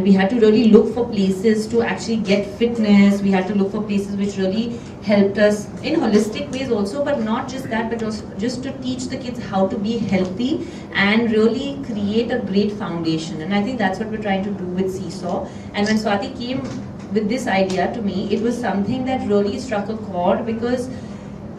and we had to really look for places to actually get fitness. We had to look for places which really helped us in holistic ways also, but not just that, but also just to teach the kids how to be healthy and really create a great foundation. And I think that's what we're trying to do with Seesaw. And when Swati came with this idea to me, it was something that really struck a chord, because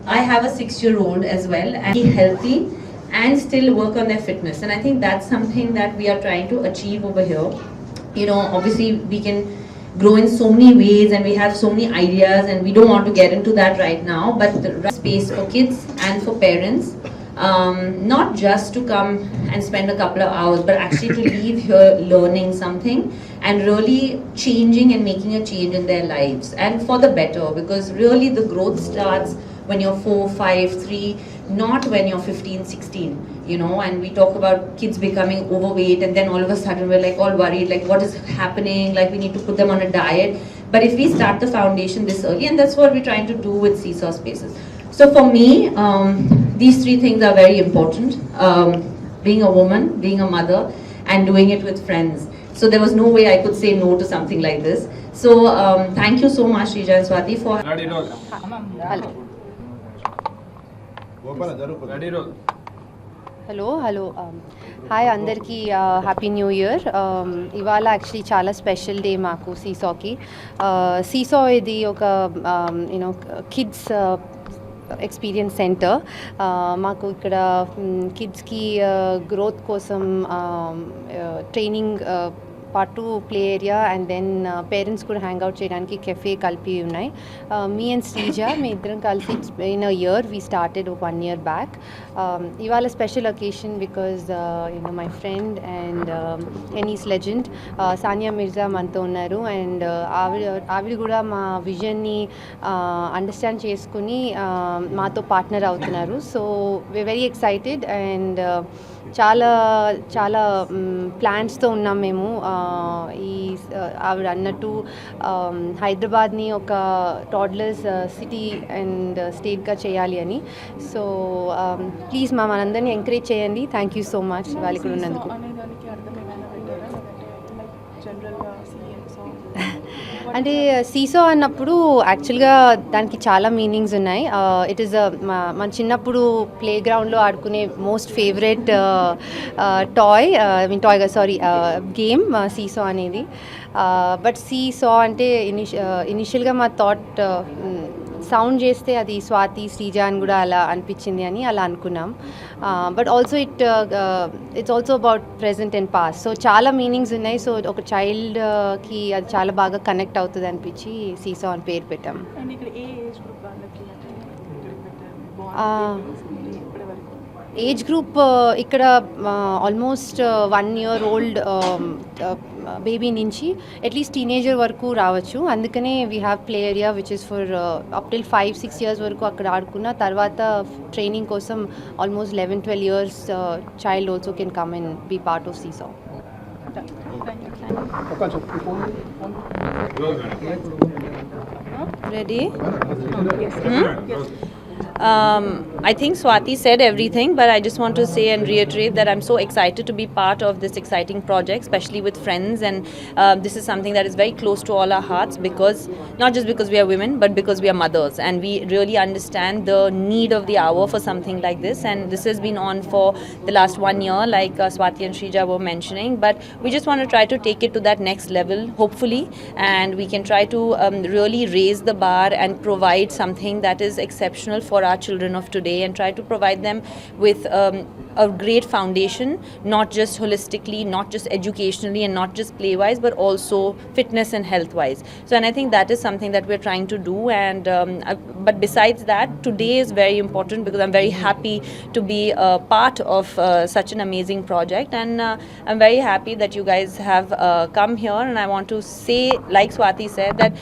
I have a 6-year-old as well, and be healthy and still work on their fitness. And I think that's something that we are trying to achieve over here. You know, obviously we can grow in so many ways and we have so many ideas, and we don't want to get into that right now, but the right space for kids and for parents, not just to come and spend a couple of hours, but actually to leave here learning something and really changing and making a change in their lives, and for the better, because really the growth starts when you're 4, 5, 3, not when you're 15, 16, you know. And we talk about kids becoming overweight, and then all of a sudden we're like all worried, like what is happening, like we need to put them on a diet. But if we start the foundation this early, and that's what we're trying to do with Seesaw Spaces. So for me, these 3 things are very important. Being a woman, being a mother, and doing it with friends. So there was no way I could say no to something like this. So thank you so much, Shrija and Swati, for... hello hi అందరికీ happy new year. ఇవాళ actually చాలా special day మాకు సీసాకి. సీసా ఇది ఒక you know kids experience centre. మాకు ఇక్కడ కిడ్స్కి గ్రోత్ కోసం training part 2 play area, and then parents కూడా హ్యాంగ్ అవుట్ చేయడానికి కెఫే కలిపి ఉన్నాయి. మీ అండ్ శ్రీజ, మీ ఇద్దరం కలిసి in a year we started 1 year back. ఇవాళ special occasion because you know my friend and tennis legend Sania Mirza మనతో ఉన్నారు, అండ్ ఆవిడ కూడా మా విజన్ని అండర్స్టాండ్ చేసుకుని మాతో పార్ట్నర్ అవుతున్నారు. So we're very excited, and చాలా చాలా ప్లాన్స్తో ఉన్నాం మేము. ఈ ఆవిడ అన్నట్టు హైదరాబాద్ని ఒక టాడ్లర్స్ సిటీ అండ్ స్టేట్గా చేయాలి అని. సో ప్లీజ్ మనందరినీ ఎంకరేజ్ చేయండి. థ్యాంక్ యూ సో మచ్ వాళ్ళు ఇక్కడ ఉన్నందుకు. అంటే సీసా అన్నప్పుడు యాక్చువల్గా దానికి చాలా మీనింగ్స్ ఉన్నాయి. ఇట్ ఈస్ మన చిన్నప్పుడు ప్లే గ్రౌండ్లో ఆడుకునే మోస్ట్ ఫేవరెట్ గేమ్ సీసా అనేది. బట్ సీసా అంటే ఇనిషియల్గా మా థాట్ సౌండ్ చేస్తే అది స్వాతి శ్రీజ అని కూడా అలా అనిపించింది అని అలా అనుకున్నాం. But also it's also about present and past. So చాలా మీనింగ్స్ ఉన్నాయి. సో ఒక చైల్డ్కి అది చాలా బాగా కనెక్ట్ అవుతుంది అనిపించి సీసా అని పేరు పెట్టాం. ఏజ్ గ్రూప్ ఇక్కడ ఆల్మోస్ట్ 1 year old బేబీ నుంచి అట్లీస్ట్ టీనేజర్ వరకు రావచ్చు. అందుకనే we have play area which is for up till 5-6 years వరకు అక్కడ ఆడుకున్న తర్వాత ట్రైనింగ్ కోసం almost 11-12 years child also can come and be part of seesaw. Ready? I think Swati said everything, but I just want to say and reiterate that I'm so excited to be part of this exciting project, especially with friends, and this is something that is very close to all our hearts, because not just because we are women, but because we are mothers, and we really understand the need of the hour for something like this. And this has been on for the last 1 year, like Swati and Shrija were mentioning, but we just want to try to take it to that next level, hopefully, and we can try to really raise the bar and provide something that is exceptional for our children of today, and try to provide them with a great foundation, not just holistically, not just educationally, and not just play-wise, but also fitness and health-wise. So, and I think that is something that we're trying to do. And but besides that, today is very important because I'm very happy to be a part of such an amazing project, and I'm very happy that you guys have come here. And I want to say, like Swati said, that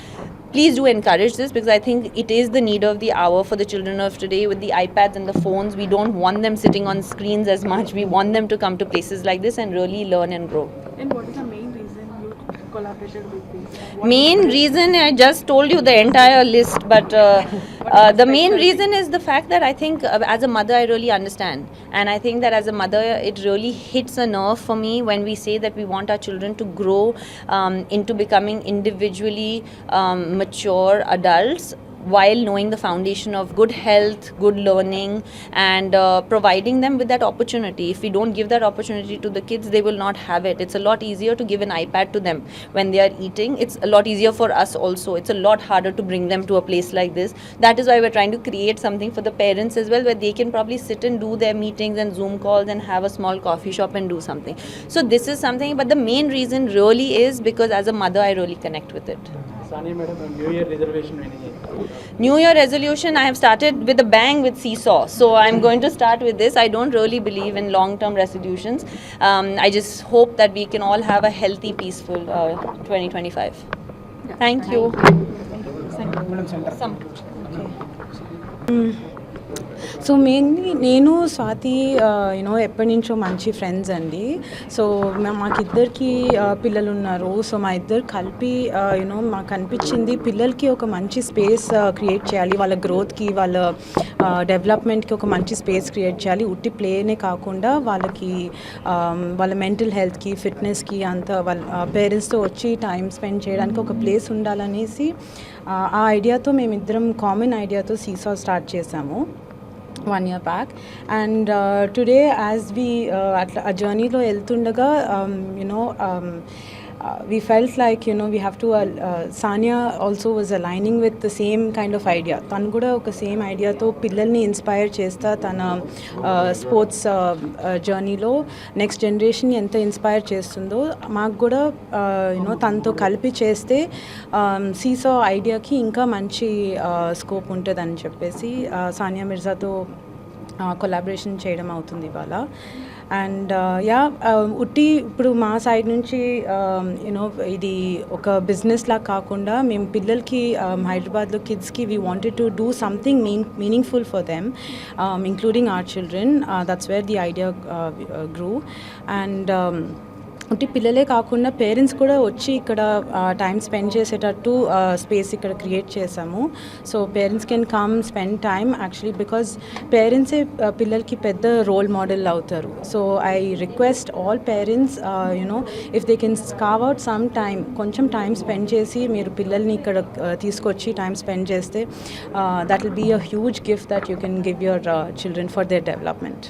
please do encourage this, because I think it is the need of the hour for the children of today with the iPads and the phones. We don't want them sitting on screens as much. We want them to come to places like this and really learn and grow. And what is the main reason you collaborated with these? Main reason, I just told you the entire list, but the main reason is the fact that I think as a mother I really understand, and I think that as a mother it really hits a nerve for me when we say that we want our children to grow into becoming individually mature adults, while knowing the foundation of good health, good learning, and providing them with that opportunity. If we don't give that opportunity to the kids, they will not have it. It's a lot easier to give an iPad to them when they are eating. It's a lot easier for us also. It's a lot harder to bring them to a place like this. That is why we're trying to create something for the parents as well, where they can probably sit and do their meetings and Zoom calls and have a small coffee shop and do something. So this is something, but the main reason really is because as a mother I really connect with it. Sania madam, New Year reservation winning. New Year resolution, I have started with a bang with Seesaw. So I'm going to start with this. I don't really believe in long-term resolutions. I just hope that we can all have a healthy, peaceful 2025. Thank you. Some. So mainly నేను Swathi you know ఎప్పటి నుంచో మంచి friends అండి. So మాకిద్దరికి పిల్లలు ఉన్నారు. So మా ఇద్దరు కలిపి యూనో మాకు అనిపించింది పిల్లలకి ఒక మంచి స్పేస్ క్రియేట్ చేయాలి, వాళ్ళ గ్రోత్కి వాళ్ళ డెవలప్మెంట్కి ఒక మంచి స్పేస్ క్రియేట్ చేయాలి. ఉట్టి ప్లేనే కాకుండా వాళ్ళకి వాళ్ళ మెంటల్ హెల్త్కి ఫిట్నెస్కి అంతా వాళ్ళ పేరెంట్స్తో వచ్చి టైం స్పెండ్ చేయడానికి ఒక ప్లేస్ ఉండాలనేసి ఆ ఐడియాతో మేమిద్దరం కామన్ ఐడియాతో సీసా స్టార్ట్ చేసాము 1 year back. And today as we atla a journey lo eltundanga we felt like we have to Sania also was aligning with the same kind of idea. Tanu kuda oka same idea tho pillalni inspire chesta tana sports journey lo next generation ni enta inspire chestundo maaku kuda tanto కలిపి చేస్తే సీసా ఐడియాకి ఇంకా మంచి scope ఉంటుందని చెప్పేసి Sania మిర్జాతో collaboration చేయడం అవుతుంది ఇవాళ. అండ్ ఉట్టి ఇప్పుడు మా సైడ్ నుంచి ఇది ఒక బిజినెస్ లా కాకుండా మేము పిల్లలకి హైదరాబాద్లో కిడ్స్కి we wanted to do something meaningful for them including our children. That's where the idea grew. And అంటే పిల్లలే కాకుండా పేరెంట్స్ కూడా వచ్చి ఇక్కడ టైం స్పెండ్ చేసేటట్టు స్పేస్ ఇక్కడ క్రియేట్ చేసాము. So parents can come spend time actually because పేరెంట్సే పిల్లలకి పెద్ద రోల్ మోడల్ అవుతారు. So I request all parents if they can carve out some time, కొంచెం టైం స్పెండ్ చేసి మీరు పిల్లల్ని ఇక్కడ తీసుకొచ్చి టైం స్పెండ్ చేస్తే that will be a huge gift that you can give your children for their development.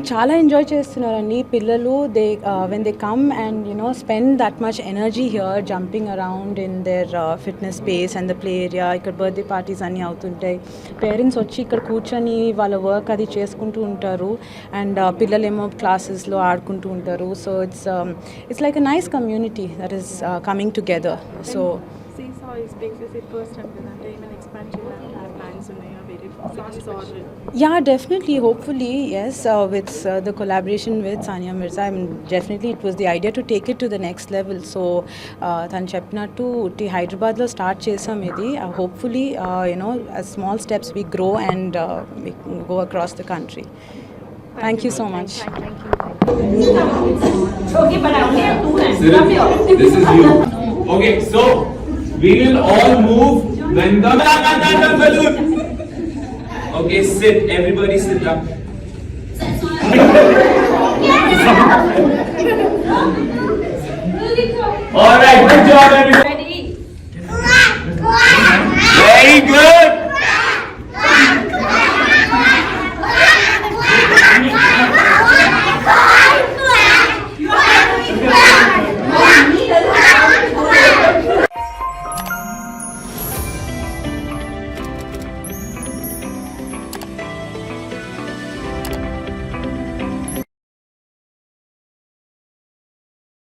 చాలా enjoy చేస్తున్నారండి పిల్లలు. They when they come and spend that much energy here jumping around in their fitness space and the play area. ఇక్కడ birthday parties అన్నీ అవుతుంటాయి. Parents వచ్చి ఇక్కడ కూర్చొని వాళ్ళ వర్క్ అది చేసుకుంటూ ఉంటారు అండ్ పిల్లలేమో క్లాసెస్లో ఆడుకుంటూ ఉంటారు. So it's like a nice community that is coming together. So Seesaw is basically first step అంటే even expand చేయడానికి plans ఉన్నాయా very fast or yeah, definitely, hopefully, yes, with the collaboration with Sania Mirza, I mean, definitely it was the idea to take it to the next level. So tanu cheppinattu utti Hyderabad lo start chesam idi. Hopefully as small steps we grow and we go across the country. Thank you so much. Okay, but I only have 2 hands. Come here. This is you. Okay, so we will all move when the balloon. Okay, sit. Everybody sit up. All right, good job, everybody. Very good.